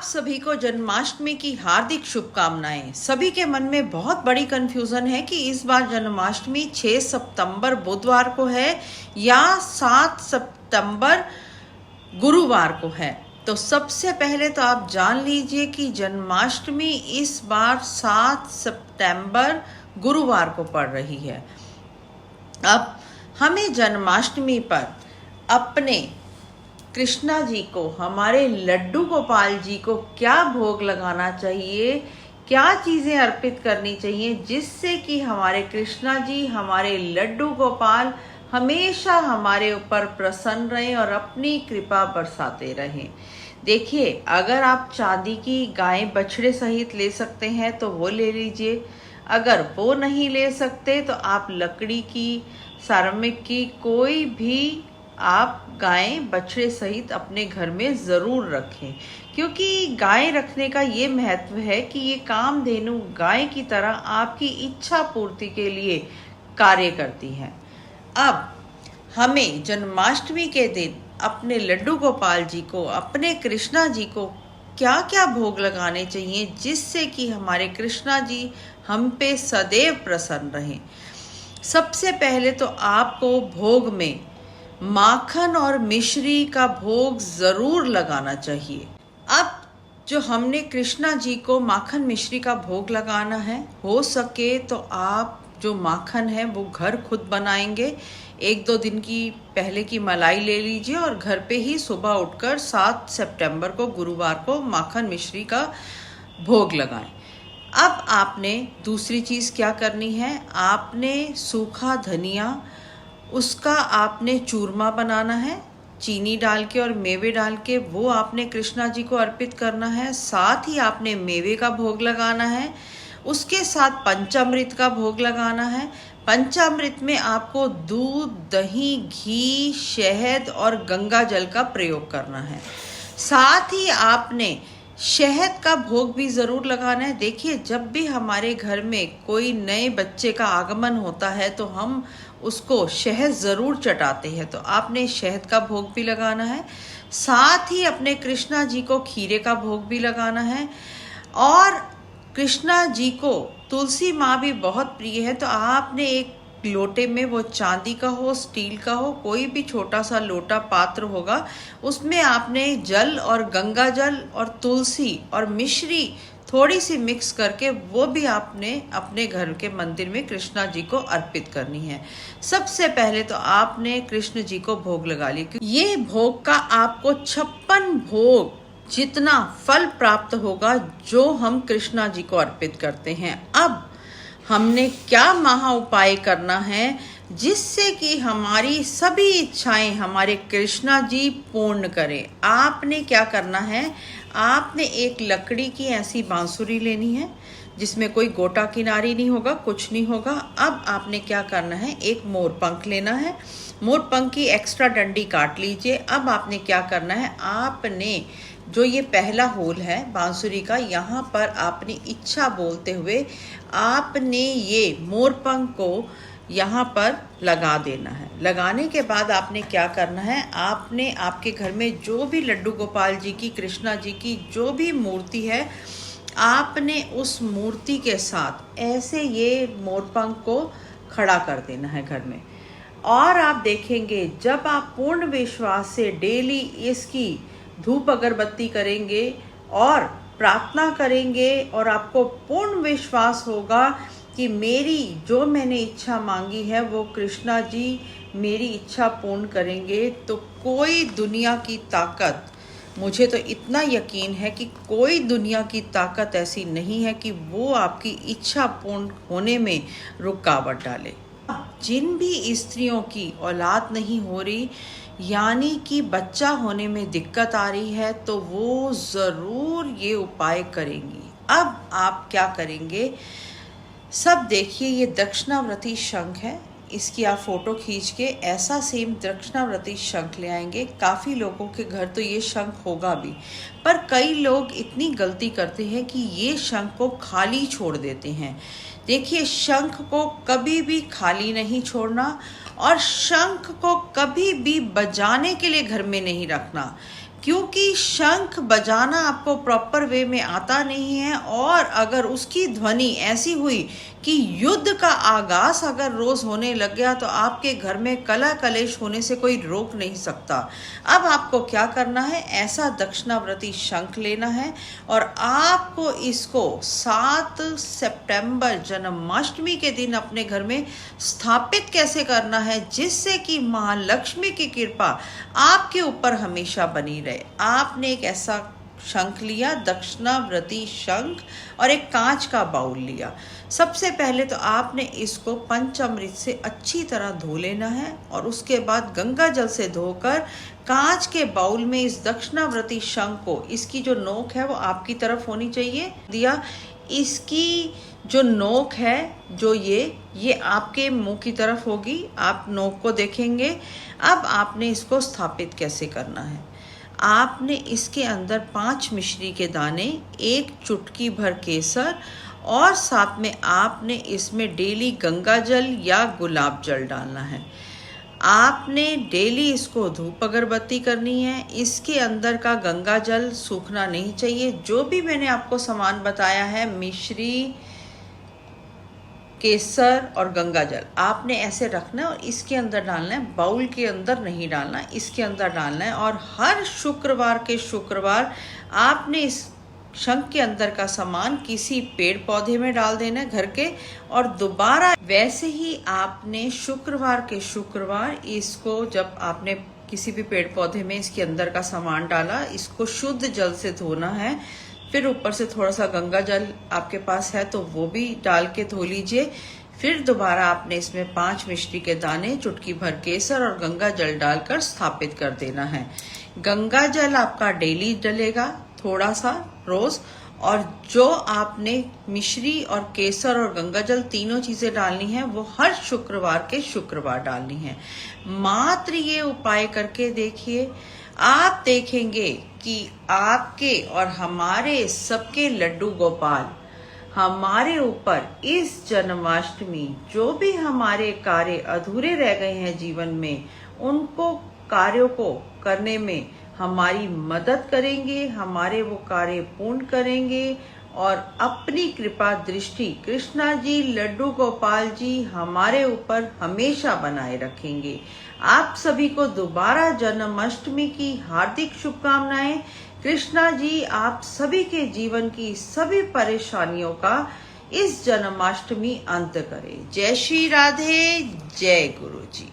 सभी को जन्माष्टमी की हार्दिक शुभकामनाएं। सभी के मन में बहुत बड़ी कंफ्यूजन है कि इस बार जन्माष्टमी 6 सितंबर बुधवार को है या 7 सितंबर गुरुवार को है। तो सबसे पहले तो आप जान लीजिए कि जन्माष्टमी इस बार 7 सितंबर गुरुवार को पड़ रही है। अब हमें जन्माष्टमी पर अपने कृष्णा जी को, हमारे लड्डू गोपाल जी को क्या भोग लगाना चाहिए, क्या चीज़ें अर्पित करनी चाहिए जिससे कि हमारे कृष्णा जी, हमारे लड्डू गोपाल हमेशा हमारे ऊपर प्रसन्न रहें और अपनी कृपा बरसाते रहें। देखिए, अगर आप चांदी की गाय बछड़े सहित ले सकते हैं तो वो ले लीजिए। अगर वो नहीं ले सकते तो आप लकड़ी की, सिरेमिक की कोई भी आप गाय बछड़े सहित अपने घर में ज़रूर रखें, क्योंकि गाय रखने का ये महत्व है कि ये कामधेनु गाय की तरह आपकी इच्छा पूर्ति के लिए कार्य करती है। अब हमें जन्माष्टमी के दिन अपने लड्डू गोपाल जी को, अपने कृष्णा जी को क्या क्या भोग लगाने चाहिए जिससे कि हमारे कृष्णा जी हम पे सदैव प्रसन्न रहें। सबसे पहले तो आपको भोग में माखन और मिश्री का भोग ज़रूर लगाना चाहिए। अब जो हमने कृष्णा जी को माखन मिश्री का भोग लगाना है, हो सके तो आप जो माखन है वो घर खुद बनाएंगे। 1-2 दिन की पहले की मलाई ले लीजिए और घर पे ही सुबह उठकर 7 सितंबर को गुरुवार को माखन मिश्री का भोग लगाएं। अब आपने दूसरी चीज़ क्या करनी है, आपने सूखा धनिया, उसका आपने चूरमा बनाना है, चीनी डाल के और मेवे डाल के, वो आपने कृष्णा जी को अर्पित करना है। साथ ही आपने मेवे का भोग लगाना है, उसके साथ पंचामृत का भोग लगाना है। पंचामृत में आपको दूध, दही, घी, शहद और गंगा जल का प्रयोग करना है। साथ ही आपने शहद का भोग भी ज़रूर लगाना है। देखिए, जब भी हमारे घर में कोई नए बच्चे का आगमन होता है तो हम उसको शहद ज़रूर चटाते हैं, तो आपने शहद का भोग भी लगाना है। साथ ही अपने कृष्णा जी को खीरे का भोग भी लगाना है। और कृष्णा जी को तुलसी माँ भी बहुत प्रिय है, तो आपने एक लोटे में, वो चांदी का हो, स्टील का हो, कोई भी छोटा सा लोटा पात्र होगा, उसमें आपने जल और गंगा जल और तुलसी और मिश्री थोड़ी सी मिक्स करके वो भी आपने अपने घर के मंदिर में कृष्णा जी को अर्पित करनी है। सबसे पहले तो आपने कृष्ण जी को भोग लगा लिया। ये भोग का आपको 56 भोग जितना फल प्राप्त होगा जो हम कृष्णा जी को अर्पित करते हैं। अब हमने क्या महा उपाय करना है जिससे कि हमारी सभी इच्छाएं हमारे कृष्णा जी पूर्ण करें। आपने क्या करना है, आपने एक लकड़ी की ऐसी बांसुरी लेनी है जिसमें कोई गोटा किनारी नहीं होगा, कुछ नहीं होगा। अब आपने क्या करना है, एक मोरपंख लेना है, मोरपंख की एक्स्ट्रा डंडी काट लीजिए। अब आपने क्या करना है, आपने जो ये पहला होल है बांसुरी का, यहाँ पर आपने इच्छा बोलते हुए आपने ये मोरपंख को यहाँ पर लगा देना है। लगाने के बाद आपने क्या करना है, आपने आपके घर में जो भी लड्डू गोपाल जी की, कृष्णा जी की जो भी मूर्ति है, आपने उस मूर्ति के साथ ऐसे ये मोरपंख को खड़ा कर देना है घर में। और आप देखेंगे, जब आप पूर्ण विश्वास से डेली इसकी धूप अगरबत्ती करेंगे और प्रार्थना करेंगे और आपको पूर्ण विश्वास होगा कि मेरी जो मैंने इच्छा मांगी है वो कृष्णा जी मेरी इच्छा पूर्ण करेंगे, तो कोई दुनिया की ताकत, मुझे तो इतना यकीन है कि कोई दुनिया की ताकत ऐसी नहीं है कि वो आपकी इच्छा पूर्ण होने में रुकावट डाले। जिन भी स्त्रियों की औलाद नहीं हो रही, यानी कि बच्चा होने में दिक्कत आ रही है, तो वो ज़रूर ये उपाय करेंगी। अब आप क्या करेंगे, सब देखिए, ये दक्षिणावर्ती शंख है, इसकी आप फ़ोटो खींच के ऐसा सेम दक्षिणावर्ती शंख ले आएंगे। काफ़ी लोगों के घर तो ये शंख होगा भी, पर कई लोग इतनी गलती करते हैं कि ये शंख को खाली छोड़ देते हैं। देखिए, शंख को कभी भी खाली नहीं छोड़ना और शंख को कभी भी बजाने के लिए घर में नहीं रखना। क्योंकि शंख बजाना आपको प्रॉपर वे में आता नहीं है, और अगर उसकी ध्वनि ऐसी हुई कि युद्ध का आगाज अगर रोज होने लग गया तो आपके घर में कलह कलेश होने से कोई रोक नहीं सकता। अब आपको क्या करना है, ऐसा दक्षिणावर्ती शंख लेना है और आपको इसको 7 सितंबर जन्माष्टमी के दिन अपने घर में स्थापित कैसे करना है, जिससे कि महालक्ष्मी की कृपा आपके ऊपर हमेशा बनी रहे। आपने एक ऐसा शंख लिया, दक्षिणावर्ती शंख, और एक कांच का बाउल लिया। सबसे पहले तो आपने इसको पंचामृत से अच्छी तरह धो लेना है और उसके बाद गंगा जल से धोकर कांच के बाउल में इस दक्षिणावर्ती शंख को, इसकी जो नोक है वो आपकी तरफ होनी चाहिए दिया, इसकी जो नोक है जो ये आपके मुंह की तरफ होगी, आप नोक को देखेंगे। अब आपने इसको स्थापित कैसे करना है, आपने इसके अंदर 5 मिश्री के दाने, 1 चुटकी भर केसर और साथ में आपने इसमें डेली गंगा जल या गुलाब जल डालना है। आपने डेली इसको धूप अगरबत्ती करनी है। इसके अंदर का गंगा जल सूखना नहीं चाहिए। जो भी मैंने आपको सामान बताया है, मिश्री, केसर और गंगा जल, आपने ऐसे रखना है और इसके अंदर डालना है, बाउल के अंदर नहीं डालना, इसके अंदर डालना है। और हर शुक्रवार के शुक्रवार आपने इस शंख के अंदर का सामान किसी पेड़ पौधे में डाल देना है घर के, और दोबारा वैसे ही आपने शुक्रवार के शुक्रवार इसको, जब आपने किसी भी पेड़ पौधे में इसके अंदर का सामान डाला, इसको शुद्ध जल से धोना है। फिर ऊपर से थोड़ा सा गंगा जल आपके पास है तो वो भी डाल के धो लीजिए। फिर दोबारा आपने इसमें 5 मिश्री के दाने, चुटकी भर केसर और गंगा जल डालकर स्थापित कर देना है। गंगा जल आपका डेली डलेगा थोड़ा सा रोज, और जो आपने मिश्री और केसर और गंगा जल तीनों चीजें डालनी है वो हर शुक्रवार के शुक्रवार डालनी है। मात्र ये उपाय करके देखिए, आप देखेंगे कि आपके और हमारे सबके लड्डू गोपाल हमारे ऊपर इस जन्माष्टमी जो भी हमारे कार्य अधूरे रह गए हैं जीवन में, उनको कार्यों को करने में हमारी मदद करेंगे, हमारे वो कार्य पूर्ण करेंगे और अपनी कृपा दृष्टि कृष्णा जी, लड्डू गोपाल जी हमारे ऊपर हमेशा बनाए रखेंगे। आप सभी को दोबारा जन्माष्टमी की हार्दिक शुभकामनाएं। कृष्णा जी आप सभी के जीवन की सभी परेशानियों का इस जन्माष्टमी अंत करे। जय श्री राधे, जय गुरु जी।